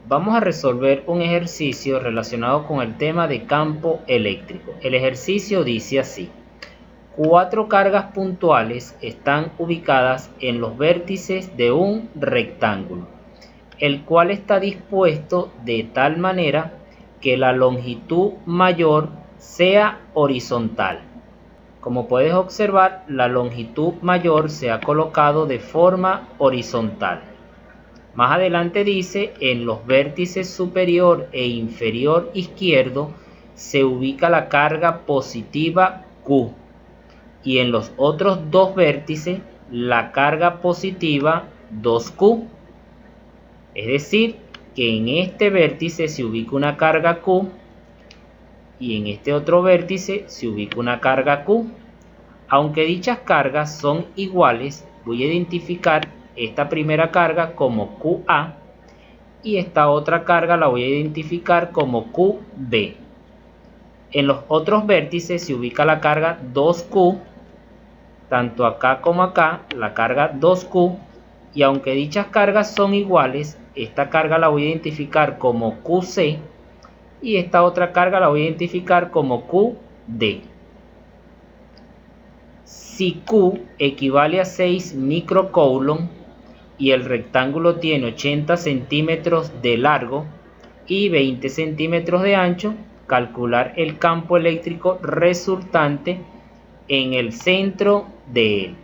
Vamos a resolver un ejercicio relacionado con el tema de campo eléctrico. El ejercicio dice así: 4 cargas puntuales están ubicadas en los vértices de un rectángulo, el cual está dispuesto de tal manera que la longitud mayor sea horizontal. Como puedes observar, la longitud mayor se ha colocado de forma horizontal. Más adelante dice: en los vértices superior e inferior izquierdo se ubica la carga positiva Q y en los otros dos vértices la carga positiva 2Q. Es decir, que en este vértice se ubica una carga Q y en este otro vértice se ubica una carga Q. Aunque dichas cargas son iguales, voy a identificar esta primera carga como QA y esta otra carga la voy a identificar como QB. En los otros vértices se ubica la carga 2Q, tanto acá como acá, la carga 2Q, y aunque dichas cargas son iguales, esta carga la voy a identificar como QC y esta otra carga la voy a identificar como QD. Si Q equivale a 6 microcoulomb y el rectángulo tiene 80 centímetros de largo y 20 centímetros de ancho, calcular el campo eléctrico resultante en el centro de él.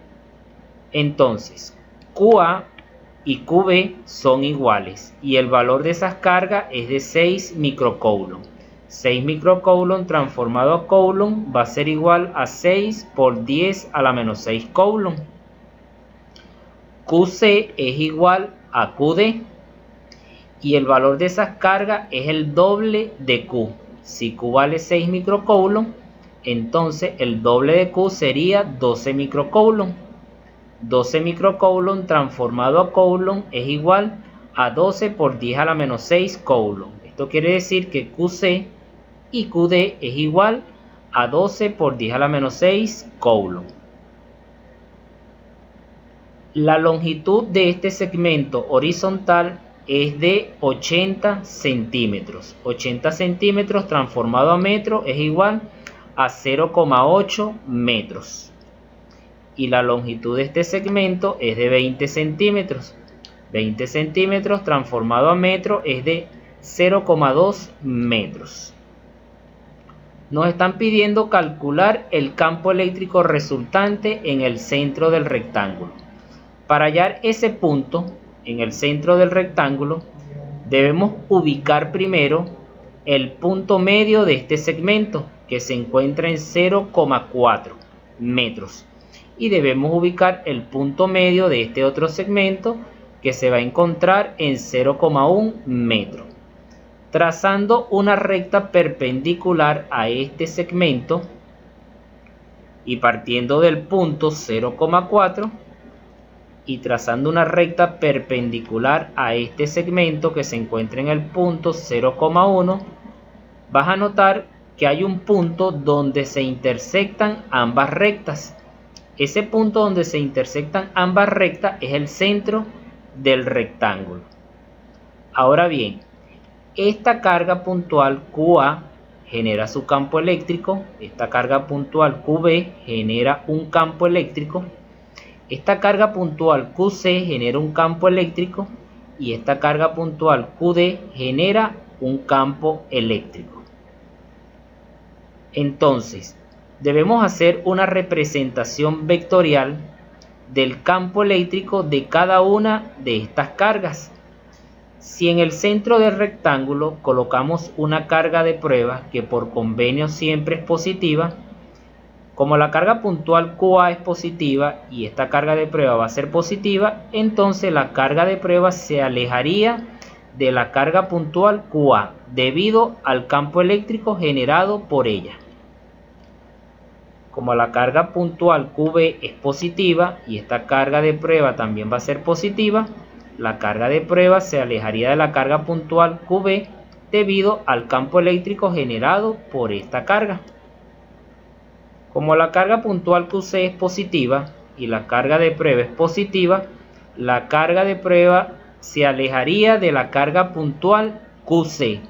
Entonces, QA y QB son iguales y el valor de esas cargas es de 6 microcoulomb. 6 microcoulomb transformado a coulomb va a ser igual a 6 por 10 a la menos 6 coulomb. QC es igual a QD y el valor de esas cargas es el doble de Q. Si Q vale 6 microcoulomb, entonces el doble de Q sería 12 microcoulomb. 12 microcoulomb transformado a coulomb es igual a 12 por 10 a la menos 6 coulomb. Esto quiere decir que QC y QD es igual a 12 por 10 a la menos 6 coulomb. La longitud de este segmento horizontal es de 80 centímetros. 80 centímetros transformado a metro es igual a 0,8 metros. Y la longitud de este segmento es de 20 centímetros. 20 centímetros transformado a metro es de 0,2 metros. Nos están pidiendo calcular el campo eléctrico resultante en el centro del rectángulo. Para hallar ese punto en el centro del rectángulo, debemos ubicar primero el punto medio de este segmento, que se encuentra en 0,4 metros. Y debemos ubicar el punto medio de este otro segmento, que se va a encontrar en 0,1 metro. Trazando una recta perpendicular a este segmento y partiendo del punto 0,4 y trazando una recta perpendicular a este segmento que se encuentra en el punto 0,1, vas a notar que hay un punto donde se intersectan ambas rectas. Ese punto donde se intersectan ambas rectas es el centro del rectángulo. Ahora bien, esta carga puntual QA genera su campo eléctrico, esta carga puntual QB genera un campo eléctrico, esta carga puntual QC genera un campo eléctrico y esta carga puntual QD genera un campo eléctrico. Entonces, debemos hacer una representación vectorial del campo eléctrico de cada una de estas cargas. Si en el centro del rectángulo colocamos una carga de prueba que por convenio siempre es positiva, como la carga puntual QA es positiva y esta carga de prueba va a ser positiva, entonces la carga de prueba se alejaría de la carga puntual QA debido al campo eléctrico generado por ella. Como la carga puntual QB es positiva y esta carga de prueba también va a ser positiva, la carga de prueba se alejaría de la carga puntual QB debido al campo eléctrico generado por esta carga. Como la carga puntual QC es positiva y la carga de prueba es positiva, la carga de prueba se alejaría de la carga puntual QC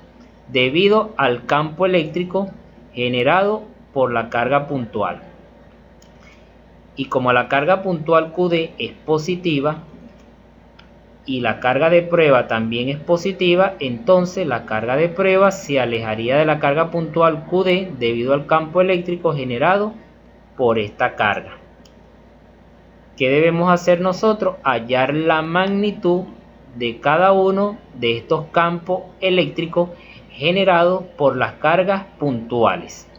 debido al campo eléctrico generado por la carga puntual. Y como la carga puntual QD es positiva y la carga de prueba también es positiva, entonces la carga de prueba se alejaría de la carga puntual QD debido al campo eléctrico generado por esta carga. ¿Qué debemos hacer nosotros? Hallar la magnitud de cada uno de estos campos eléctricos generados por las cargas puntuales.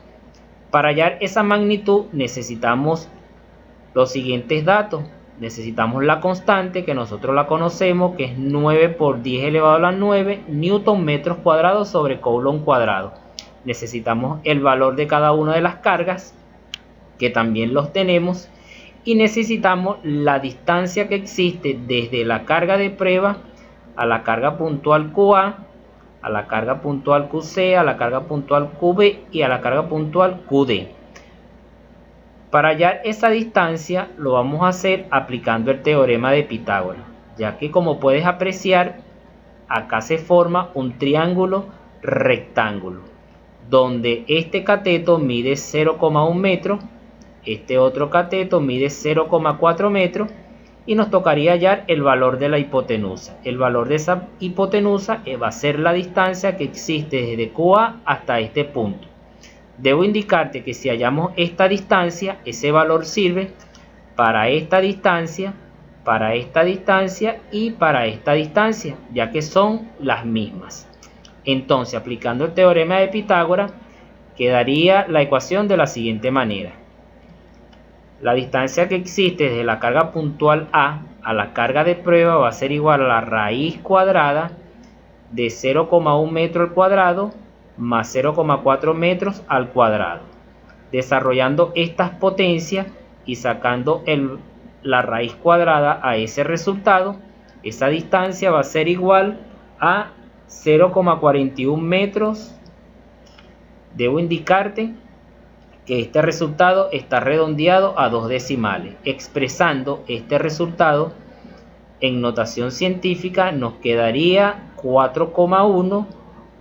Para hallar esa magnitud necesitamos los siguientes datos. Necesitamos la constante, que nosotros la conocemos, que es 9 por 10 elevado a la 9 newton metros cuadrados sobre coulomb cuadrado. Necesitamos el valor de cada una de las cargas, que también los tenemos, y necesitamos la distancia que existe desde la carga de prueba a la carga puntual QA, a la carga puntual QC, a la carga puntual QB y a la carga puntual QD. Para hallar esa distancia lo vamos a hacer aplicando el teorema de Pitágoras, ya que como puedes apreciar, acá se forma un triángulo rectángulo, donde este cateto mide 0,1 metro, este otro cateto mide 0,4 metros y nos tocaría hallar el valor de la hipotenusa. El valor de esa hipotenusa va a ser la distancia que existe desde QA hasta este punto. Debo indicarte que si hallamos esta distancia, ese valor sirve para esta distancia, para esta distancia y para esta distancia, ya que son las mismas. Entonces, aplicando el teorema de Pitágoras, quedaría la ecuación de la siguiente manera. La distancia que existe desde la carga puntual A a la carga de prueba va a ser igual a la raíz cuadrada de 0,1 metro al cuadrado más 0,4 metros al cuadrado. Desarrollando estas potencias y sacando la raíz cuadrada a ese resultado, esa distancia va a ser igual a 0,41 metros. Debo indicarte que este resultado está redondeado a 2 decimales. Expresando este resultado en notación científica nos quedaría 4,1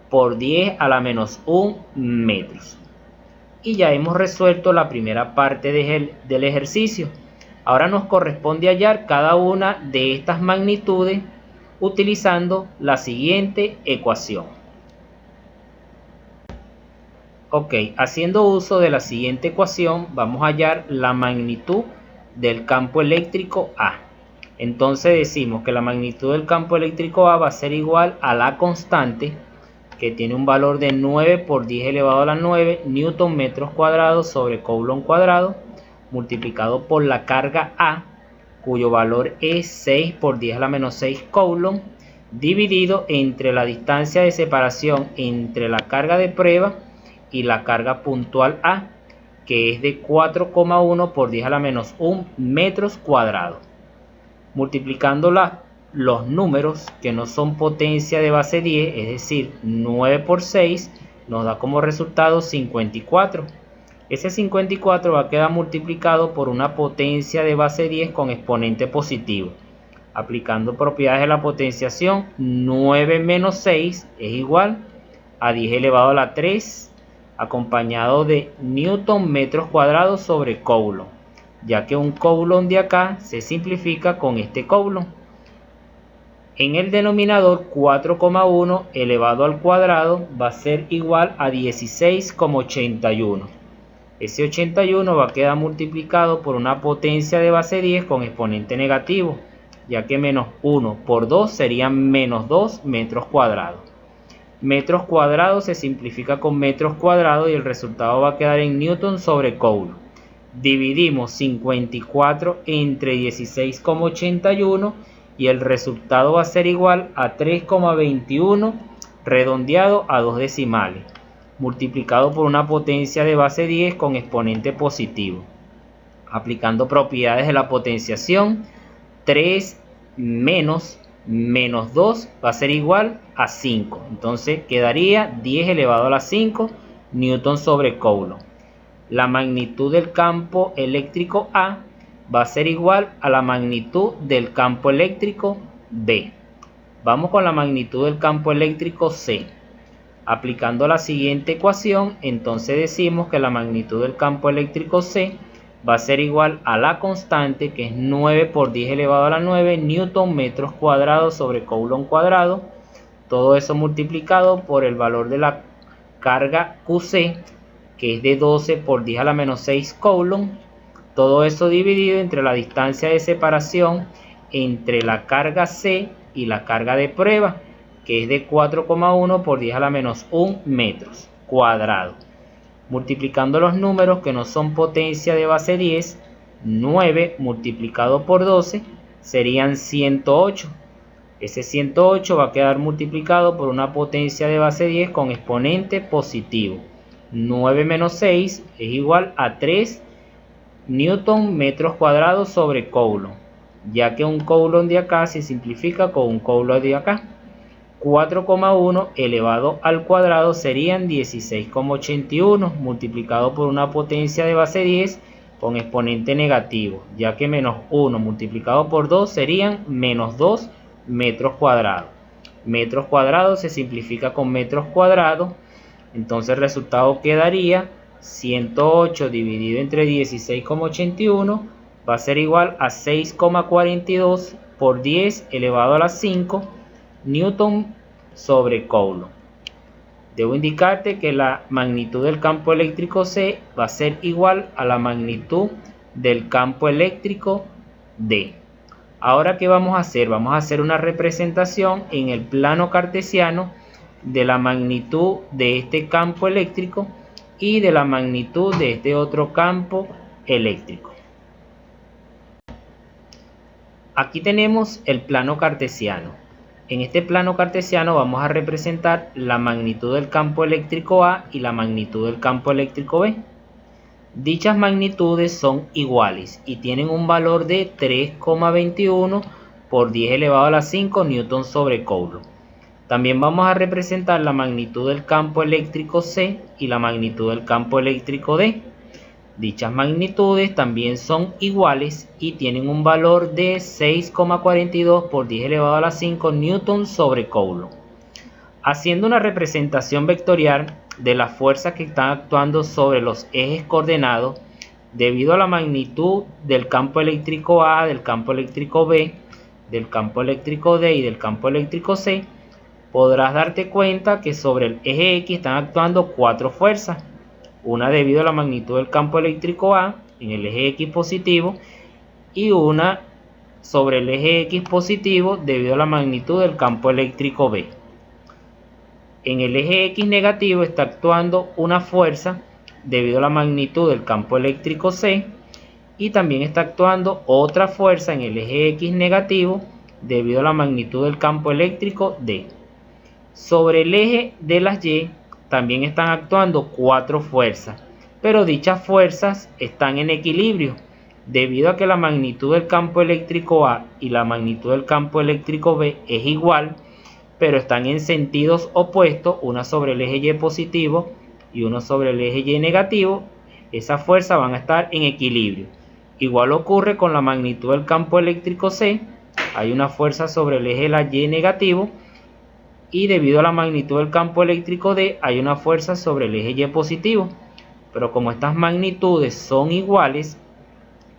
por 10 a la menos 1 metros. Y ya hemos resuelto la primera parte del ejercicio. Ahora nos corresponde hallar cada una de estas magnitudes utilizando la siguiente ecuación. Ok, haciendo uso de la siguiente ecuación vamos a hallar la magnitud del campo eléctrico A. Entonces decimos que la magnitud del campo eléctrico A va a ser igual a la constante, que tiene un valor de 9 por 10 elevado a la 9 newton metros cuadrados sobre coulomb cuadrado, multiplicado por la carga A, cuyo valor es 6 por 10 a la menos 6 coulomb, dividido entre la distancia de separación entre la carga de prueba y la carga puntual A, que es de 4,1 por 10 a la menos 1 metros cuadrados. Multiplicando los números que no son potencia de base 10, es decir, 9 por 6, nos da como resultado 54. Ese 54 va a quedar multiplicado por una potencia de base 10 con exponente positivo. Aplicando propiedades de la potenciación, 9 menos 6 es igual a 10 elevado a la 3, acompañado de newton metros cuadrados sobre coulomb, ya que un coulomb de acá se simplifica con este coulomb. En el denominador, 4,1 elevado al cuadrado va a ser igual a 16,81. Ese 81 va a quedar multiplicado por una potencia de base 10 con exponente negativo, ya que menos 1 por 2 serían menos 2 metros cuadrados. Metros cuadrados se simplifica con metros cuadrados y el resultado va a quedar en newton sobre coulomb. Dividimos 54 entre 16,81 y el resultado va a ser igual a 3,21 redondeado a 2 decimales, multiplicado por una potencia de base 10 con exponente positivo. Aplicando propiedades de la potenciación, 3 menos 2 va a ser igual a 5. Entonces quedaría 10 elevado a la 5 newton sobre coulomb. La magnitud del campo eléctrico A va a ser igual a la magnitud del campo eléctrico B. Vamos con la magnitud del campo eléctrico C. Aplicando la siguiente ecuación, entonces decimos que la magnitud del campo eléctrico C va a ser igual a la constante, que es 9 por 10 elevado a la 9 newton metros cuadrados sobre coulomb cuadrado. Todo eso multiplicado por el valor de la carga QC, que es de 12 por 10 a la menos 6 coulomb. Todo eso dividido entre la distancia de separación entre la carga C y la carga de prueba, que es de 4,1 por 10 a la menos 1 metros cuadrados. Multiplicando los números que no son potencia de base 10, 9 multiplicado por 12 serían 108. Ese 108 va a quedar multiplicado por una potencia de base 10 con exponente positivo. 9 menos 6 es igual a 3 newton metros cuadrados sobre coulomb, ya que un coulomb de acá se simplifica con un coulomb de acá. 4,1 elevado al cuadrado serían 16,81 multiplicado por una potencia de base 10 con exponente negativo, ya que menos 1 multiplicado por 2 serían menos 2 metros cuadrados. Metros cuadrados se simplifica con metros cuadrados, entonces el resultado quedaría 108 dividido entre 16,81 va a ser igual a 6,42 por 10 elevado a la 5 newton sobre coulomb. Debo indicarte que la magnitud del campo eléctrico C va a ser igual a la magnitud del campo eléctrico D. Ahora, ¿qué vamos a hacer? Vamos a hacer una representación en el plano cartesiano de la magnitud de este campo eléctrico y de la magnitud de este otro campo eléctrico. Aquí tenemos el plano cartesiano. En este plano cartesiano vamos a representar la magnitud del campo eléctrico A y la magnitud del campo eléctrico B. Dichas magnitudes son iguales y tienen un valor de 3,21 por 10 elevado a la 5 newton sobre coulomb. También vamos a representar la magnitud del campo eléctrico C y la magnitud del campo eléctrico D. Dichas magnitudes también son iguales y tienen un valor de 6,42 por 10 elevado a la 5 newton sobre coulomb. Haciendo una representación vectorial de las fuerzas que están actuando sobre los ejes coordenados, debido a la magnitud del campo eléctrico A, del campo eléctrico B, del campo eléctrico D y del campo eléctrico C, podrás darte cuenta que sobre el eje X están actuando 4 fuerzas. Una debido a la magnitud del campo eléctrico A en el eje X positivo y una sobre el eje X positivo debido a la magnitud del campo eléctrico B. En el eje X negativo está actuando una fuerza debido a la magnitud del campo eléctrico C y también está actuando otra fuerza en el eje X negativo debido a la magnitud del campo eléctrico D. Sobre el eje de las Y también están actuando 4 fuerzas, pero dichas fuerzas están en equilibrio debido a que la magnitud del campo eléctrico A y la magnitud del campo eléctrico B es igual, pero están en sentidos opuestos, una sobre el eje Y positivo y uno sobre el eje Y negativo. Esas fuerzas van a estar en equilibrio. Igual ocurre con la magnitud del campo eléctrico C. Hay una fuerza sobre el eje de la Y negativo y debido a la magnitud del campo eléctrico D hay una fuerza sobre el eje Y positivo. Pero como estas magnitudes son iguales,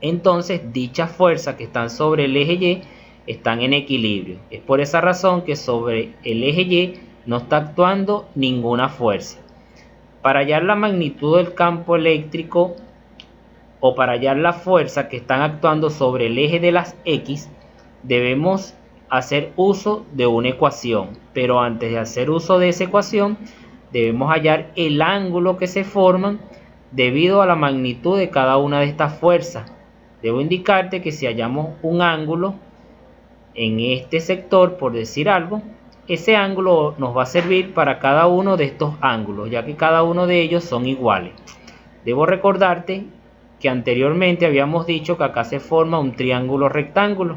entonces dichas fuerzas que están sobre el eje Y están en equilibrio. Es por esa razón que sobre el eje Y no está actuando ninguna fuerza. Para hallar la magnitud del campo eléctrico o para hallar la fuerza que están actuando sobre el eje de las X, debemos hacer uso de una ecuación. Pero antes de hacer uso de esa ecuación, debemos hallar el ángulo que se forman debido a la magnitud de cada una de estas fuerzas. Debo indicarte que si hallamos un ángulo en este sector, por decir algo, ese ángulo nos va a servir para cada uno de estos ángulos, ya que cada uno de ellos son iguales. Debo recordarte que anteriormente habíamos dicho que acá se forma un triángulo rectángulo.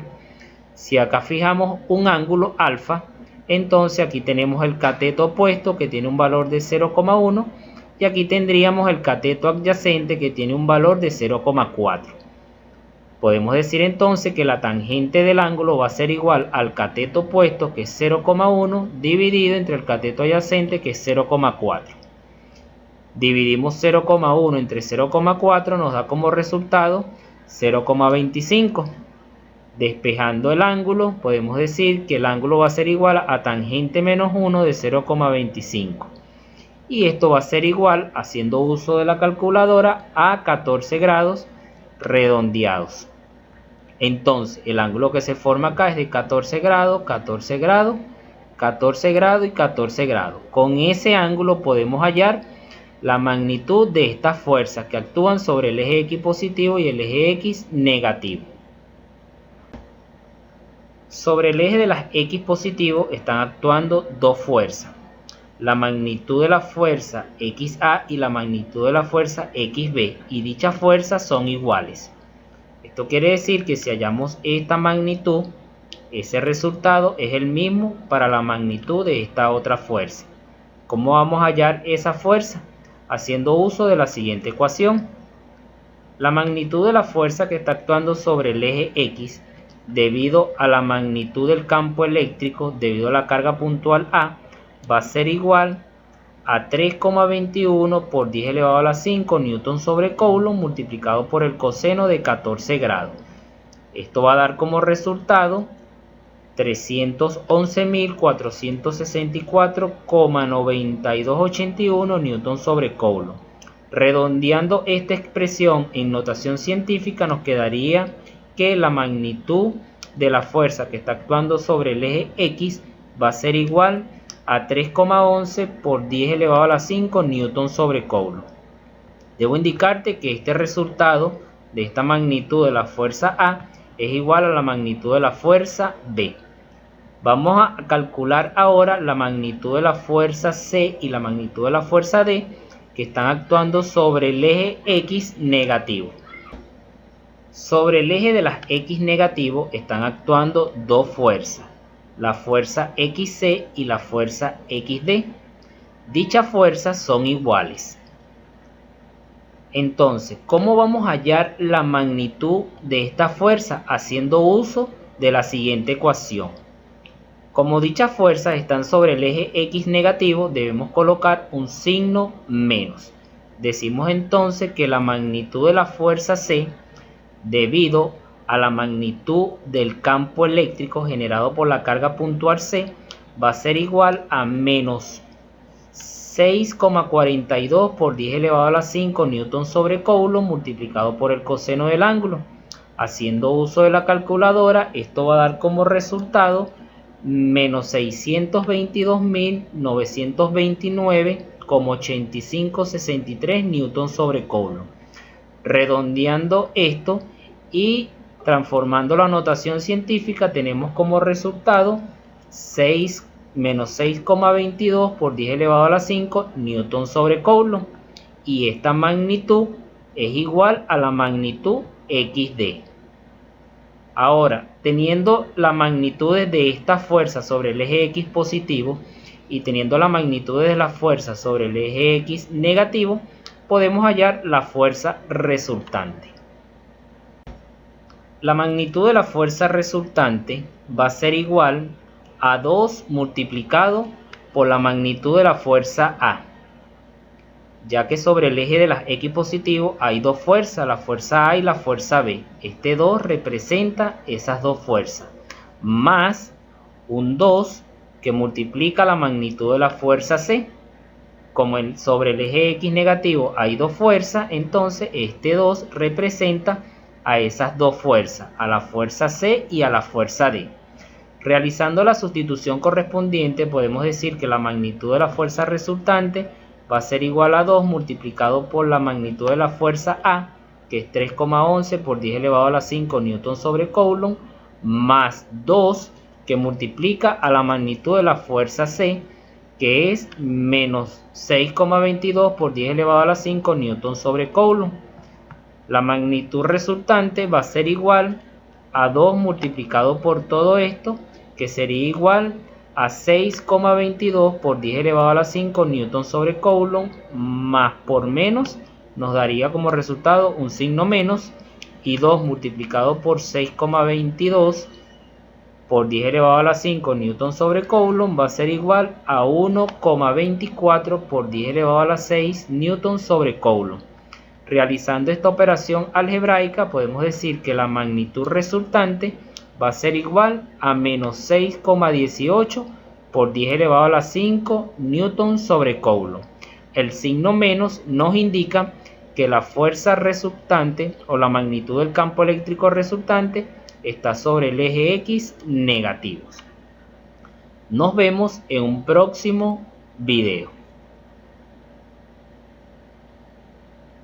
Si acá fijamos un ángulo alfa, entonces aquí tenemos el cateto opuesto que tiene un valor de 0,1 y aquí tendríamos el cateto adyacente que tiene un valor de 0,4. Podemos decir entonces que la tangente del ángulo va a ser igual al cateto opuesto, que es 0,1, dividido entre el cateto adyacente, que es 0,4. Dividimos 0,1 entre 0,4, nos da como resultado 0,25. Despejando el ángulo, podemos decir que el ángulo va a ser igual a tangente menos 1 de 0,25. Y esto va a ser igual, haciendo uso de la calculadora, a 14 grados redondeados. Entonces, el ángulo que se forma acá es de 14 grados, 14 grados, 14 grados y 14 grados. Con ese ángulo podemos hallar la magnitud de estas fuerzas que actúan sobre el eje X positivo y el eje X negativo. Sobre el eje de las X positivo están actuando dos fuerzas. La magnitud de la fuerza XA y la magnitud de la fuerza XB, y dichas fuerzas son iguales. Esto quiere decir que si hallamos esta magnitud, ese resultado es el mismo para la magnitud de esta otra fuerza. ¿Cómo vamos a hallar esa fuerza? Haciendo uso de la siguiente ecuación. La magnitud de la fuerza que está actuando sobre el eje X, debido a la magnitud del campo eléctrico, debido a la carga puntual A, va a ser igual a 3,21 por 10 elevado a la 5 newton sobre coulomb multiplicado por el coseno de 14 grados. Esto va a dar como resultado 311.464,9281 newton sobre coulomb. Redondeando esta expresión en notación científica, nos quedaría que la magnitud de la fuerza que está actuando sobre el eje X va a ser igual a 3,11 por 10 elevado a la 5 newton sobre coulomb. Debo indicarte que este resultado de esta magnitud de la fuerza A es igual a la magnitud de la fuerza B. Vamos a calcular ahora la magnitud de la fuerza C y la magnitud de la fuerza D que están actuando sobre el eje X negativo. Sobre el eje de las X negativo están actuando dos fuerzas, la fuerza XC y la fuerza XD. Dichas fuerzas son iguales. Entonces, ¿cómo vamos a hallar la magnitud de esta fuerza? Haciendo uso de la siguiente ecuación. Como dichas fuerzas están sobre el eje X negativo, debemos colocar un signo menos. Decimos entonces que la magnitud de la fuerza C, debido a la magnitud del campo eléctrico generado por la carga puntual C, va a ser igual a menos 6,42 por 10 elevado a la 5 newton sobre coulomb multiplicado por el coseno del ángulo. Haciendo uso de la calculadora, esto va a dar como resultado menos 622.929,8563 newton sobre coulomb. Redondeando esto y transformando la notación científica, tenemos como resultado menos 6,22 por 10 elevado a la 5 newton sobre coulomb, y esta magnitud es igual a la magnitud XD. Ahora, teniendo las magnitudes de esta fuerza sobre el eje X positivo y teniendo las magnitudes de la fuerza sobre el eje X negativo, podemos hallar la fuerza resultante. La magnitud de la fuerza resultante va a ser igual a 2 multiplicado por la magnitud de la fuerza A, ya que sobre el eje de las X positivo hay dos fuerzas, la fuerza A y la fuerza B. Este 2 representa esas dos fuerzas, más un 2 que multiplica la magnitud de la fuerza C. Como sobre el eje X negativo hay dos fuerzas, entonces este 2 representa a esas dos fuerzas, a la fuerza C y a la fuerza D. Realizando la sustitución correspondiente, podemos decir que la magnitud de la fuerza resultante va a ser igual a 2 multiplicado por la magnitud de la fuerza A, que es 3,11 por 10 elevado a la 5 newton sobre coulomb, más 2 que multiplica a la magnitud de la fuerza C, que es menos 6,22 por 10 elevado a la 5 newton sobre coulomb. La magnitud resultante va a ser igual a 2 multiplicado por todo esto, que sería igual a 6,22 por 10 elevado a la 5 newton sobre coulomb, más por menos nos daría como resultado un signo menos, y 2 multiplicado por 6,22 por 10 elevado a la 5 newton sobre coulomb va a ser igual a 1,24 por 10 elevado a la 6 newton sobre coulomb. Realizando esta operación algebraica podemos decir que la magnitud resultante va a ser igual a menos 6,18 por 10 elevado a la 5 newton sobre coulomb. El signo menos nos indica que la fuerza resultante o la magnitud del campo eléctrico resultante está sobre el eje X negativo. Nos vemos en un próximo video.